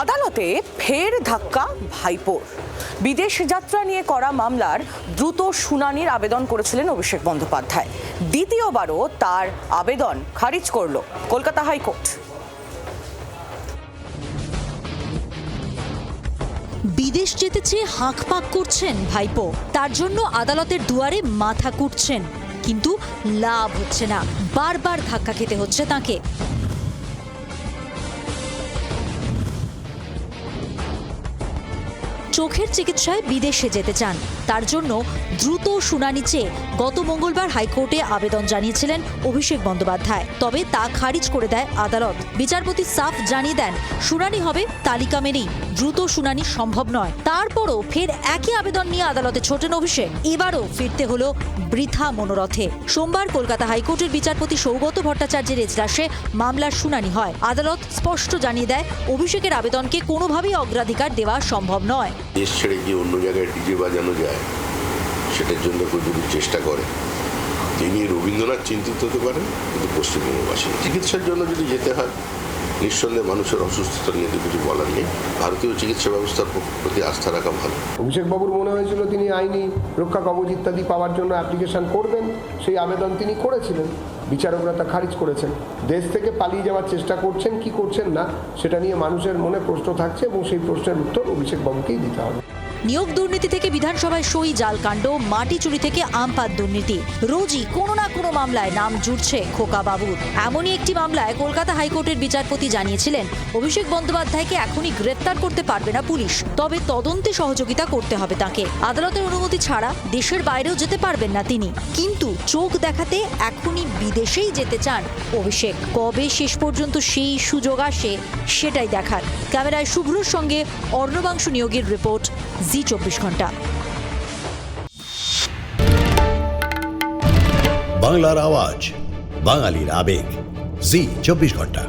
আদালতে ফের ধাক্কা ভাইপোর। বিদেশ যাত্রা নিয়ে করা মামলার দ্রুত শুনানির আবেদন করেছিলেন অভিষেক বন্দ্যোপাধ্যায়। দ্বিতীয়বারও তার আবেদন খারিজ করল কলকাতা হাইকোর্ট। বিদেশ যেতে চেয়ে হাঁকপাক করছেন ভাইপো, তার জন্য আদালতের দুয়ারে মাথা কুটছেন, কিন্তু লাভ হচ্ছে না। বারবার ধাক্কা খেতে হচ্ছে তাকে। চোখের চিকিৎসায় বিদেশে যেতে চান, তার জন্য দ্রুত শুনানি চেয়ে গত মঙ্গলবার হাইকোর্টে আবেদন জানিয়েছিলেন অভিষেক বন্দ্যোপাধ্যায়। তবে তা খারিজ করে দেয় আদালত। বিচারপতি সাফ জানিয়ে দেন, শুনানি হবে তালিকা মেনেই, দ্রুত শুনানি সম্ভব নয়। তারপরও ফের একই আবেদন নিয়ে আদালতে ছোটেন অভিষেক। এবারও ফিরতে হলো বৃথা মনোরথে। সোমবার কলকাতা হাইকোর্টের বিচারপতি সৌগত ভট্টাচার্যের এজলাসে মামলার শুনানি হয়। আদালত স্পষ্ট জানিয়ে দেয়, অভিষেকের আবেদনকে কোনোভাবেই অগ্রাধিকার দেওয়া সম্ভব নয়। দেশ ছেড়ে গিয়ে অন্য জায়গায় ডিজে বাজানো যায়, সেটার জন্য কেউ যদি চেষ্টা করে, তিনি রবীন্দ্রনাথ চিন্তিত হতে পারেন, কিন্তু পশ্চিমবঙ্গবাসী চিকিৎসার জন্য যদি যেতে হয়, নিঃসন্দেহে মানুষের অসুস্থতা নিয়ে তো কিছু বলার নেই। ভারতীয় চিকিৎসা ব্যবস্থার প্রতি আস্থা রাখা ভালো। অভিষেক বাবুর মনে হয়েছিল তিনি আইনি রক্ষা কবচ ইত্যাদি পাওয়ার জন্য অ্যাপ্লিকেশন করবেন, সেই আবেদন তিনি করেছিলেন। বিচারকরা তা খারিজ করেছেন। দেশ থেকে পালিয়ে যাওয়ার চেষ্টা করছেন কি করছেন না, সেটা নিয়ে মানুষের মনে প্রশ্ন থাকছে এবং সেই প্রশ্নের উত্তর অভিষেক বাবুকেই দিতে হবে। নিয়োগ দুর্নীতি থেকে বিধানসভায় সই জালকাণ্ড, মাটি চুরি থেকে আমপাত দুর্নীতি, রোজই কোনো না কোনো মামলায় নাম জুড়ছে খোকা বাবুর। এমনই একটি মামলায় কলকাতা হাইকোর্টের বিচারপতি জানিয়েছিলেন, অভিষেক বন্দ্যোপাধ্যায়কে এখনই গ্রেপ্তার করতে পারবে না পুলিশ, তবে তদন্তে সহযোগিতা করতে হবে তাকে। আদালতের অনুমতি ছাড়া দেশের বাইরেও যেতে পারবেন না তিনি। কিন্তু চোখ দেখাতে এখনই বিদেশেই যেতে চান অভিষেক। কবে শেষ পর্যন্ত সেই সুযোগ আসে, সেটাই দেখার। ক্যামেরায় শুভ্রর সঙ্গে অর্ণবাংশু নিয়োগের রিপোর্ট, জি 24 ঘন্টা। বাংলার আওয়াজ, বাঙালির আবেগ, জি 24 ঘন্টা।